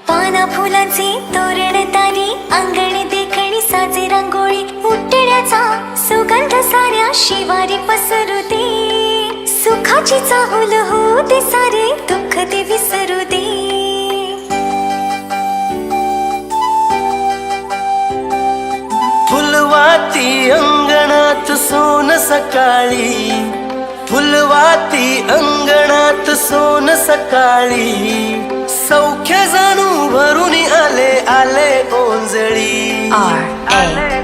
पाना फुलांची तोरण तारी, अंगणी देखणी साजे रांगोळी, उटण्याचा सुगंध साऱ्या शिवारी पसरू दे, सुखाची चाहूल होऊ दे सारे दुःख ते विसरू दे. फुलवाती अंगणात सोन सकाळी, फुलवाती अंगणात सोन सकाळी, सौख्य जाणू भरून आले आले ओंजळी. R.A.